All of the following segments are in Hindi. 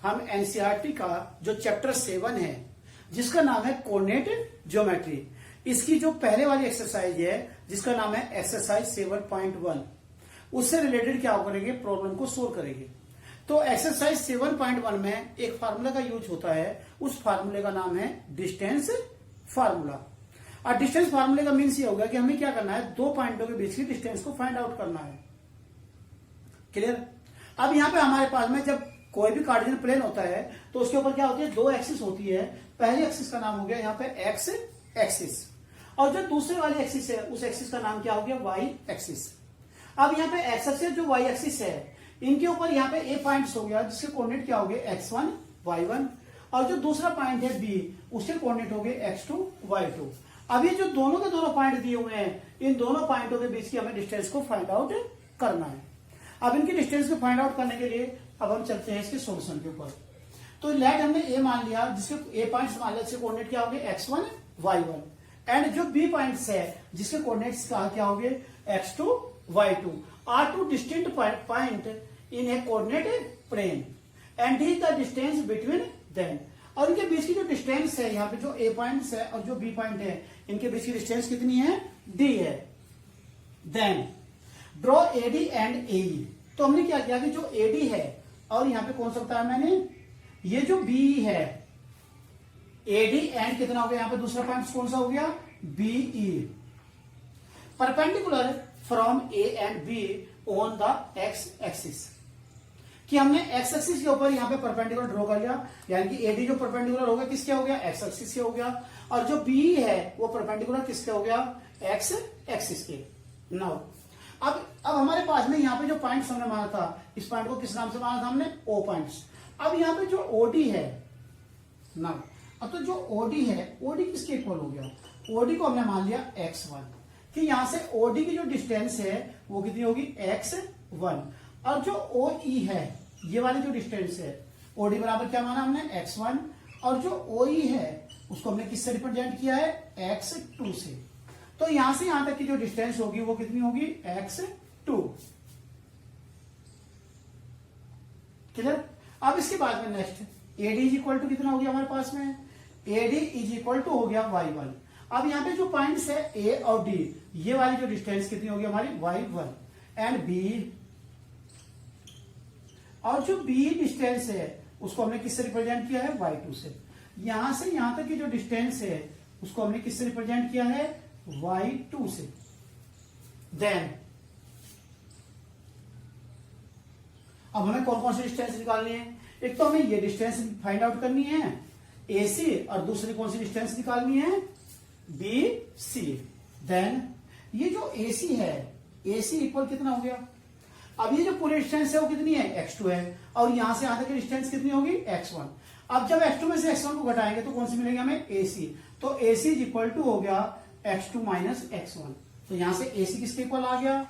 हम एनसीईआरटी का जो चैप्टर 7 है जिसका नाम है कोऑर्डिनेट ज्योमेट्री, इसकी जो पहले वाली एक्सरसाइज है जिसका नाम है एक्सरसाइज 7.1, उससे रिलेटेड क्या करेंगे, प्रॉब्लम को सोल्व करेंगे। तो एक्सरसाइज 7.1 में एक फार्मूला का यूज होता है, उस फार्मूले का नाम है डिस्टेंस फार्मूला। और डिस्टेंस फार्मूले का मीन्स ये होगा कि हमें क्या करना है, दो पॉइंटों के बीच की डिस्टेंस को फाइंड आउट करना है। क्लियर। अब यहाँ पे हमारे पास में जब कोई भी कार्टेशियन प्लेन होता है तो उसके ऊपर क्या होती है, दो एक्सिस होती है। पहली एक्सिस का नाम हो गया यहाँ पे एक्स एक्सिस, और जो दूसरे वाली एक्सिस है उस एक्सिस का नाम क्या हो गया, वाई एक्सिस। अब यहाँ पे एक्स एक्सिस जो वाई एक्सिस है, इनके ऊपर यहाँ पे ए पॉइंट्स हो गया जिसके कोऑर्डिनेट क्या हो गए, x1 y1, और जो दूसरा पॉइंट है बी, उसके कोऑर्डिनेट हो गए x2 y2। अब ये जो दोनों के दोनों पॉइंट दिए हुए हैं, इन दोनों पॉइंटों के बीच की हमें डिस्टेंस को फाइंड आउट करना है। अब इनकी डिस्टेंस को फाइंड आउट करने के लिए अब हम चलते हैं इसके सॉल्यूशन के ऊपर। तो लेट हमने ए मान लिया, जिसके ए पॉइंट्स मान लिया, जिसके कोऑर्डिनेट क्या हो गए, x1 y1, एंड जो बी पॉइंट्स है जिसके कोऑर्डिनेट्स क्या हो गए, x2 y2 are two distinct point in a coordinate plane and is the distance between them. और इनके बीच की जो डिस्टेंस है, यहाँ पे जो ए पॉइंट्स है और जो बी पॉइंट है, इनके बीच की डिस्टेंस कितनी है, डी है। देन ड्रॉ एडी एंड एई। तो हमने क्या किया कि जो एडी है, और यहाँ पे कौन सा बताया मैंने, ये जो बी है, एडी एंड कितना हो गया, यहाँ पे दूसरा पॉइंट कौन सा हो गया, BE, perpendicular from A and B on the x axis. कि हमने एक्स एक्सिस के ऊपर यहाँ पे परपेंडिकुलर ड्रॉ कर लिया, यानी कि एडी जो परपेंडिकुलर हो गया किसके हो गया, एक्स एक्सिस के हो गया, और जो बी है वो परपेंडिकुलर किसके हो गया, एक्स एक्सिस के। नाउ अब हमारे पास में यहाँ पे जो पॉइंट्स हमने माना था, इस पॉइंट को किस नाम से माना था हमने, ओ पॉइंट्स। अब यहाँ पे जो ओडी है ना, अब तो जो ओडी है, ओडी किसके इक्वल हो गया, ओडी को हमने मान लिया x1, कि यहां से ओडी की जो डिस्टेंस है वो कितनी होगी, x1, और जो OE है, ये वाली जो डिस्टेंस है, ओडी बराबर क्या माना हमने, x1, और जो OE है उसको हमने किससे रिप्रेजेंट किया है, x2 से। तो यहां से यहां तक की जो डिस्टेंस होगी वो कितनी होगी, x2। क्लियर। अब इसके बाद में next AD is equal to कितना हो गया हमारे पास में, AD इज इक्वल टू हो गया y1। अब यहाँ पे जो पॉइंट्स है A और D, ये वाली जो डिस्टेंस कितनी होगी हमारी, y1, एंड B, और जो B डिस्टेंस है उसको हमने किससे रिप्रेजेंट किया है, y2 से। यहां से यहां तक की जो डिस्टेंस है उसको हमने किससे रिप्रेजेंट किया है, y2 से। देन अब हमें कौन कौन सी डिस्टेंस निकालनी है, एक तो हमें ये डिस्टेंस फाइंड आउट करनी है AC, और दूसरी कौन सी डिस्टेंस निकालनी है, BC। देन ये जो AC है, AC इक्वल कितना हो गया, अब ये जो पूरी डिस्टेंस है वो कितनी है, x2 है, और यहां से यहां तक की डिस्टेंस कितनी होगी, x1। अब जब x2 में से x1 को घटाएंगे तो कौन सी मिलेगी हमें, AC। तो AC इज इक्वल टू हो गया x2 माइनस x1। तो यहां से AC किसके इक्वल आ गया,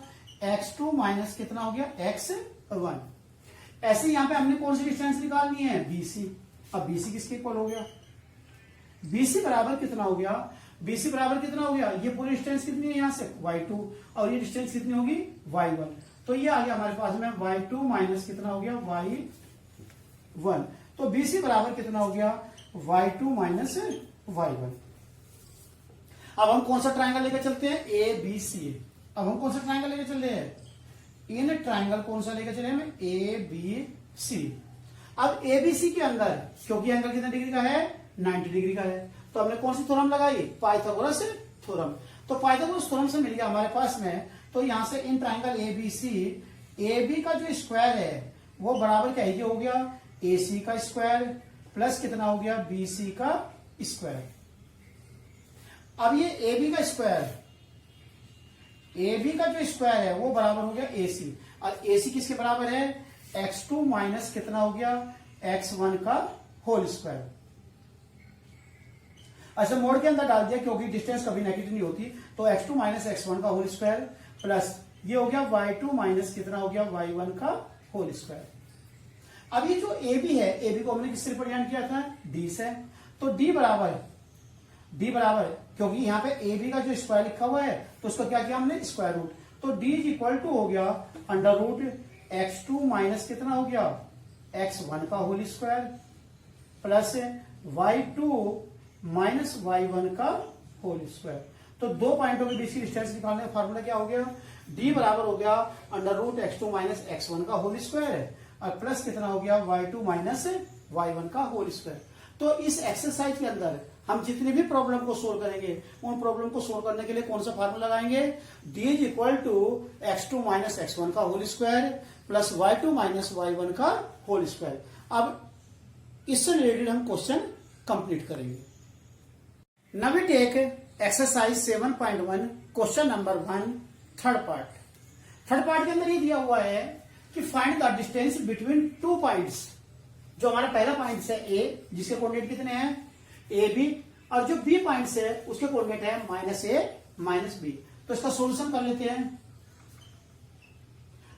x2 माइनस कितना हो गया, x1। ऐसे यहां पे हमने कौन सी डिस्टेंस निकालनी है, BC। अब BC किसके इक्वल हो गया, BC बराबर कितना हो गया, BC बराबर कितना हो गया, ये पूरी डिस्टेंस कितनी है यहाँ से, y2, और ये डिस्टेंस कितनी होगी, y1। तो ये आ गया हमारे पास में y2 माइनस कितना हो गया, y1। तो BC बराबर कितना हो गया, y2 माइनस y1। अब हम कौन सा ट्रायंगल लेकर चलते हैं, ABC। अब हम कौन सा ट्रायंगल लेकर चल रहे हैं, इन ट्रायंगल कौन सा लेकर चले हमें, ABC। अब ABC के अंदर, क्योंकि एंगल कितने डिग्री का है, 90 डिग्री का है, तो हमने कौन सी थ्योरम लगाई, पाइथागोरस थ्योरम। तो पाइथागोरस थ्योरम से मिल गया हमारे पास में। तो यहां से इन ट्रायंगल ABC, AB का जो स्क्वायर है वो बराबर क्या है, हो गया AC का स्क्वायर प्लस कितना हो गया, BC का स्क्वायर। अब ये AB का स्क्वायर, AB का जो स्क्वायर है वो बराबर हो गया AC, और AC किसके बराबर है, x2 माइनस कितना हो गया, x1 का होल स्क्वायर। अच्छा मोड के अंदर डाल दिया क्योंकि डिस्टेंस कभी नेगेटिव नहीं होती, तो x2 माइनस x1 का होल स्क्वायर प्लस ये हो गया y2 माइनस कितना हो गया, y1 का होल स्क्वायर। अब ये जो AB है, AB को हमने किससे रिप्रेजेंट किया था, D से। तो D बराबर क्योंकि यहाँ पे AB का जो स्क्वायर लिखा हुआ है तो उसका क्या किया हमने, स्क्वायर रूट। तो D इज इक्वल टू हो गया अंडर रूट x2 माइनस कितना हो गया, x1 का whole square plus y2 minus y1 का होल स्क्वायर। तो दो पॉइंटों के बीच की डिस्टेंस निकालने का फार्मूला क्या हो गया, d बराबर हो गया under root x2 minus x1 का होल स्क्वायर और प्लस कितना हो गया y2 माइनस y1 का होल स्क्वायर। तो इस एक्सरसाइज के अंदर हम जितने भी प्रॉब्लम को सोल्व करेंगे उन प्रॉब्लम को सोल्व करने के लिए कौन सा फार्मूला लगाएंगे, d is equal to x2 minus x1 का whole square plus y2 minus y1 का होल स्क्वायर। अब इससे रिलेटेड हम क्वेश्चन कंप्लीट करेंगे। Now we take exercise 7.1 question number 1 third part. Third part के अंदर ये दिया हुआ है कि find the distance between two points. जो हमारा पहला पॉइंट है ए, जिसके कोऑर्डिनेट कितने हैं ए बी, और जो बी पॉइंट है उसके कोऑर्डिनेट है माइनस ए माइनस बी। तो इसका सॉल्यूशन कर लेते हैं।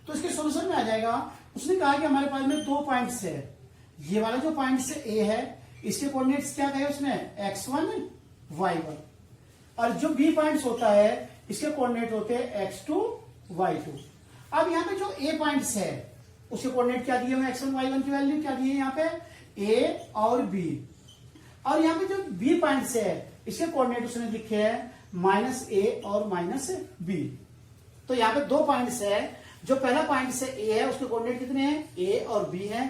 तो इसके सॉल्यूशन में आ जाएगा, उसने कहा कि हमारे पास में दो पॉइंट्स है, ये वाला जो पॉइंट से ए है इसके कोऑर्डिनेट्स क्या कहे उसने x1 y1, और जो बी पॉइंट्स होता है इसके कोऑर्डिनेट होते हैं x2 y2। अब यहाँ पे जो ए पॉइंट्स है उसके कोऑर्डिनेट क्या दिए हुए x1 y1 की वैल्यू क्या दी है यहाँ पे ए और बी, और यहाँ पे जो बी पॉइंट्स है इसके कोऑर्डिनेट उसने लिखे हैं माइनस ए और माइनस बी। तो यहाँ पे दो पॉइंट्स है, जो पहला पॉइंट से ए है उसके कोऑर्डिनेट कितने हैं ए और बी है।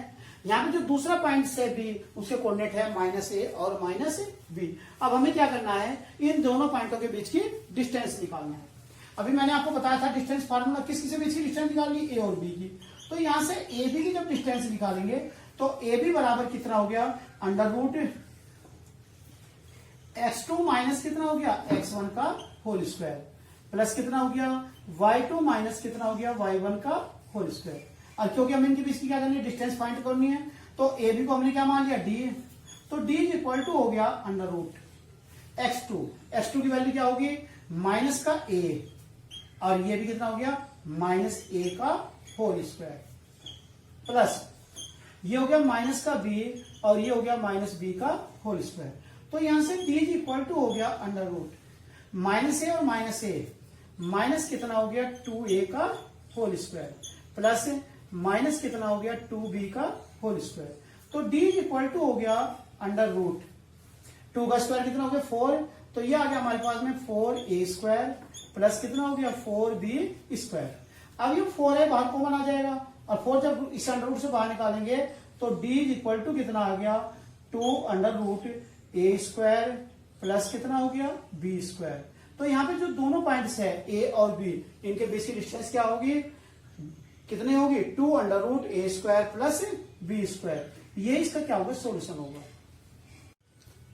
यहाँ पे जो दूसरा पॉइंट से बी उसके कोऑर्डिनेट है माइनस ए और माइनस बी। अब हमें क्या करना है, इन दोनों पॉइंटों के बीच की डिस्टेंस निकालना है। अभी मैंने आपको बताया था डिस्टेंस फार्मूला किस किस बीच की डिस्टेंस निकालनी, ए और बी की। तो यहां से ए बी की जब डिस्टेंस निकालेंगे तो ए बी बराबर कितना हो गया अंडर रूट x2 माइनस कितना हो गया x1 का होल स्क्वायर प्लस कितना हो गया y2 माइनस कितना हो गया y1 का होल स्क्वायर। और क्योंकि हमें इनके बीच की क्या करनी है, डिस्टेंस फाइंड करनी है, तो ए बी को हमने क्या मान लिया d, तो d इज इक्वल टू हो गया अंडर रूट x2 की वैल्यू क्या होगी माइनस का a, और ये भी कितना हो गया माइनस a का होल स्क्वायर प्लस ये हो गया माइनस का b और ये हो गया माइनस b का होल स्क्वायर। तो यहां से d इज इक्वल टू हो गया अंडर रूट माइनस ए और माइनस ए, माइनस कितना हो गया 2a का होल स्क्वायर प्लस माइनस कितना हो गया 2b का होल स्क्वायर। तो d इज इक्वल टू हो गया अंडर रूट 2 का स्क्वायर कितना हो गया 4, तो ये आ गया हमारे पास में 4a स्क्वायर प्लस कितना हो गया 4b स्क्वायर। अब ये 4a बाहर कॉमन आ जाएगा और 4 जब इस अंडर रूट से बाहर निकालेंगे तो d इज इक्वल टू कितना आ गया 2 under root a square plus कितना हो गया b स्क्वायर। तो यहाँ पे जो दोनों पॉइंट्स है a और b, इनके बीच की डिस्टेंस क्या होगी, कितनी होगी 2 under root a square plus b square. ये इसका क्या होगा सॉल्यूशन होगा।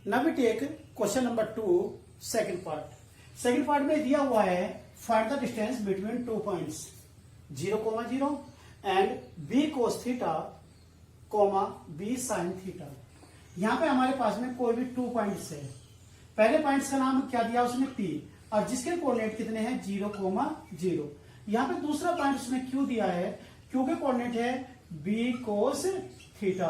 Now we take question number 2 second part. Second part में दिया हुआ है find the distance between two points 0,0 and b cos theta, b sin theta. यहां पे हमारे पास में कोई भी 2 पॉइंट्स है, पहले पॉइंट्स का नाम क्या दिया उसने P, और जिसके कोऑर्डिनेट कितने हैं 0,0। यहां पे दूसरा पॉइंट उसने Q दिया है, Q के कोऑर्डिनेट है b cos थीटा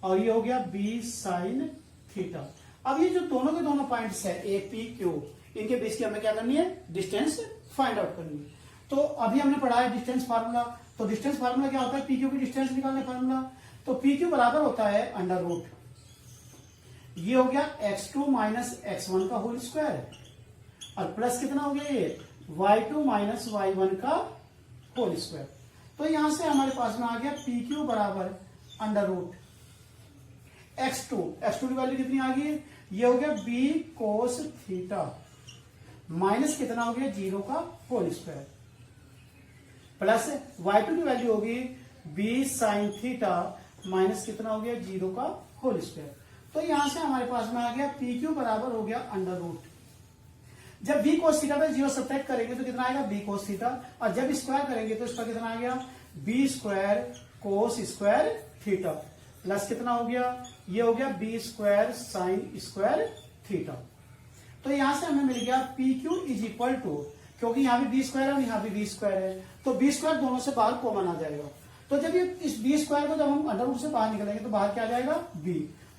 और ये हो गया b sin थीटा। अब ये जो दोनों के दोनों पॉइंट्स है A P Q, इनके बीच की हमें क्या करनी है डिस्टेंस फाइंड आउट करनी है। तो अभी हमने पढ़ा है डिस्टेंस फार्मूला, तो डिस्टेंस फार्मूला क्या होता है PQ की डिस्टेंस निकालने फार्मूला, तो PQ बराबर होता है अंडर रूट, ये हो गया x2 माइनस x1 का होल स्क्वायर और प्लस कितना हो गया ये y2 माइनस y1 का होल स्क्वायर। तो यहां से हमारे पास में आ गया PQ बराबर अंडर रूट x2 की वैल्यू कितनी आ गई, ये हो गया b cos थीटा माइनस कितना हो गया 0 का होल स्क्वायर प्लस y2 की वैल्यू होगी b sin थीटा माइनस कितना हो गया 0 का होल स्क्वायर। तो यहां से हमारे पास में आ गया PQ बराबर हो गया अंडर रूट, जब b cos थीटा पे 0 सब्ट्रैक्ट करेंगे तो कितना आएगा b cos थीटा, और जब स्क्वायर करेंगे तो इसका कितना आ गया b square cos square theta plus कितना हो गया, ये हो गया b square sin square theta. तो यहां से हमें मिल गया PQ इज इक्वल टू, क्योंकि यहाँ भी b स्क्वायर है और यहाँ भी b स्क्वायर है, तो b स्क्वायर दोनों से बाहर कॉमन आ जाएगा। तो जब ये इस b स्क्वायर को जब हम अंडर रूट से बाहर निकलेंगे तो बाहर क्या आ जाएगा b,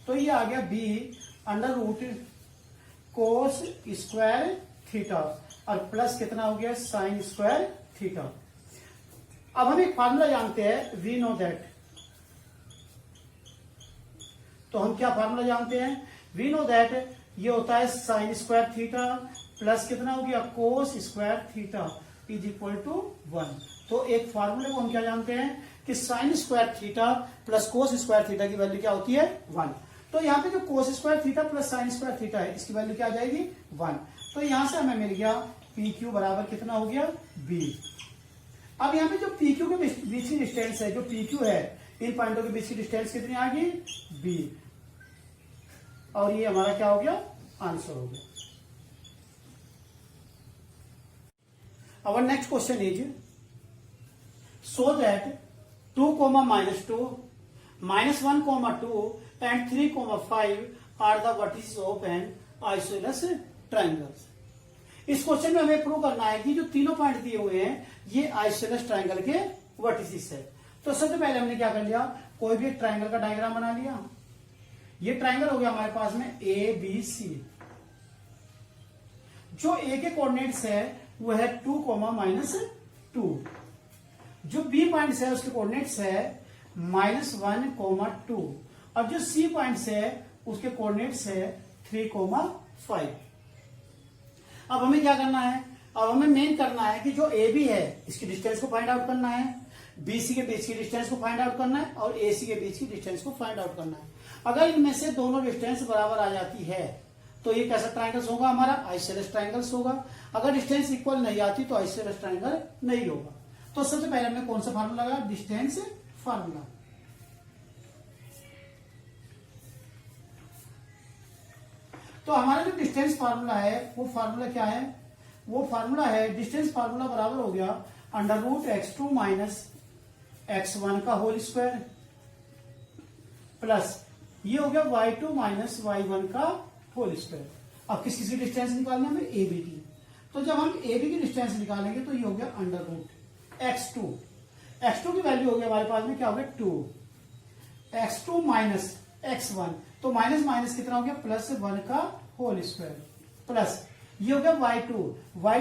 तो ये आ गया b under root cos square theta और प्लस कितना हो गया साइन स्क्वायर थीटा। अब हम एक फार्मूला जानते हैं, वी नो दैट तो हम क्या फार्मूला जानते हैं, वी नो दैट ये होता है साइन स्क्वायर थीटा प्लस कितना हो गया cos square theta is equal to 1। तो एक फार्मूले को हम क्या जानते हैं कि sine square theta plus cos square theta की वैल्यू क्या होती है 1। तो यहाँ पे जो कोस square theta plus sine square theta है इसकी वैल्यू क्या आ जाएगी 1। तो यहां से हमें मिल गया पी क्यू बराबर कितना हो गया बी। अब यहाँ पे जो पी क्यू के बीच की डिस्टेंस है, जो पी क्यू है इन पॉइंटों के बीच की डिस्टेंस कितनी आ गई बी, और ये हमारा क्या हो गया आंसर हो गया। Our next question is show that 2, -2, -1, -2 and 3, 5 are the vertices of an isosceles triangle। इस क्वेश्चन में हमें प्रूव करना है कि जो तीनों पॉइंट दिए हुए हैं ये आइसोसेलेस ट्रायंगल के वर्टिसेस है। तो सबसे पहले हमने क्या कर लिया, कोई भी एक ट्रायंगल का डायग्राम बना लिया। ये ट्रायंगल हो गया हमारे पास में ए बी सी। जो ए के कोऑर्डिनेट्स है वो है 2, -2। जो बी पॉइंट है उसके कोऑर्डिनेट्स है -1, 2। और जो सी पॉइंट है उसके कोऑर्डिनेट्स है 3, 5। अब हमें क्या करना है, अब हमें मेन करना है कि जो ए बी है इसकी डिस्टेंस को फाइंड आउट करना है, बीसी के बीच की डिस्टेंस को फाइंड आउट करना है और एसी के बीच की डिस्टेंस को फाइंड आउट करना है। अगर इनमें से दोनों डिस्टेंस बराबर आ जाती है तो ये कैसा ट्रायंगल्स होगा हमारा आइसोसेलेस ट्रायंगल्स होगा। अगर डिस्टेंस इक्वल नहीं आती तो आइसोसेलेस ट्रायंगल नहीं होगा। तो सबसे पहले हमने कौन सा फार्मूला लगाया, डिस्टेंस फार्मूला। तो हमारा जो डिस्टेंस फार्मूला है वो फार्मूला क्या है, वो फार्मूला है डिस्टेंस फार्मूला बराबर हो गया √x2 - x1 का होल स्क्वायर प्लस ये हो गया y2 - y1 का होल स्क्वायर। अब किस किसी डिस्टेंस निकालनी है हमें ए बी की। तो जब हम ए बी की डिस्टेंस निकालेंगे तो ये हो गया √x2। x2 की वैल्यू हो गया हमारे पास में क्या हो गया 2, x2 - x1 तो माइनस माइनस कितना हो गया +1 का होल स्क्वायर प्लस ये हो गया y2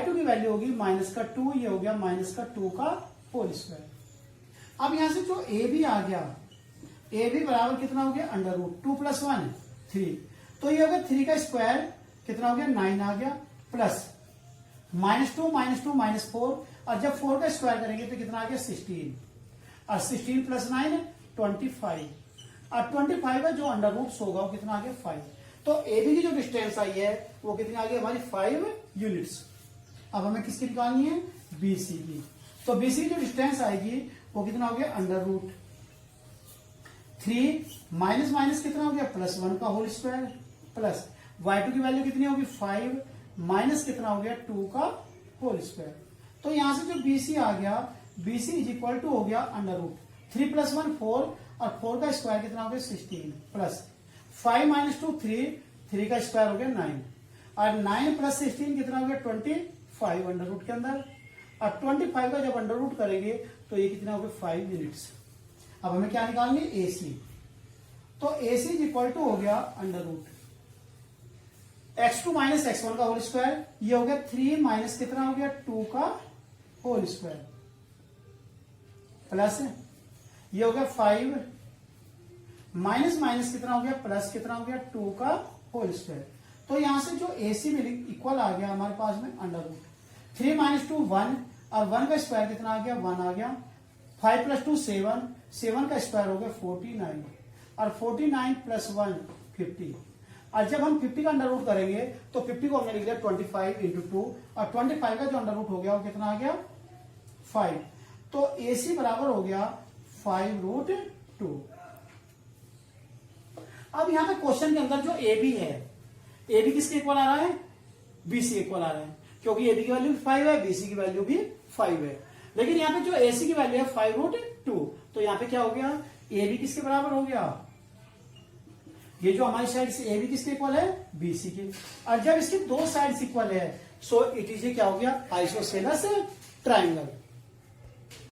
की वैल्यू होगी -2, ये हो गया -2 का होल स्क्वायर। अब यहां से जो ए बी आ गया, ए बी बराबर कितना हो गया √2 + 1 3, तो ये हो गया 3 का स्क्वायर कितना हो गया 9 आ गया प्लस -2 -4 और जब 4 का स्क्वायर करेंगे तो कितना आ गया 16 और 16 + 9 25 और 25 का जो √2 होगा वो कितना आ गया 5। तो ए बी की जो डिस्टेंस आई है वो कितनी आ गई हमारी 5 यूनिट्स। अब हमें किसकी निकालनी है बीसी की। तो बीसी की जो डिस्टेंस आएगी वो कितना हो गया √3 माइनस माइनस कितना हो गया +1 का होल स्क्वायर प्लस y2 की वैल्यू कितनी होगी 5 माइनस कितना हो गया 2 का होल स्क्वायर। तो यहां से जो बीसी आ गया बीसी इज इक्वल टू हो गया √3 + 1 4 और 4 का स्क्वायर कितना हो गया 16 प्लस 5 - 2 3 का स्क्वायर हो गया 9 और 9 + 16 कितना हो गया 25 अंडर के अंदर और 25 का जब अंडर करेंगे तो ये कितना हो गया 5 यूनिट्स। अब हमें क्या निकालनी है एसी। तो एसी इज इक्वल टू हो गया √x2 - x1 का होल स्क्वायर, ये हो गया 3 माइनस कितना हो गया 2 का होल स्क्वायर प्लस ये हो गया 5 माइनस माइनस कितना हो गया प्लस कितना हो गया 2 का होल स्क्वायर। तो यहां से जो एसी में इक्वल आ गया हमारे पास में √3 - 2 1 और 1 का स्क्वायर कितना आ गया 1 आ गया 5 + 2 7 का स्क्वायर हो गया 49 और 49 + 1 50 और जब हम 50 का अंडर करेंगे तो 50 को हमने लिख लिया 25 × 2 और 25 का जो अंडर हो गया वो कितना आ गया 5। तो AC बराबर हो गया 5√2। अब यहां पे क्वेश्चन के अंदर जो AB है, AB किसके इक्वल आ रहा है BC इक्वल आ रहा है क्योंकि AB की वैल्यू 5 है BC की वैल्यू भी 5 है। लेकिन यहाँ पे जो AC की वैल्यू है 5√2 तो यहाँ पे क्या हो गया AB किसके बराबर हो गया, ये जो हमारी साइड से AB किसके इक्वल है BC के। और जब इसकी दो साइड्स इक्वल है सो इट इज क्या हो गया आइसोसेलेस ट्रायंगल।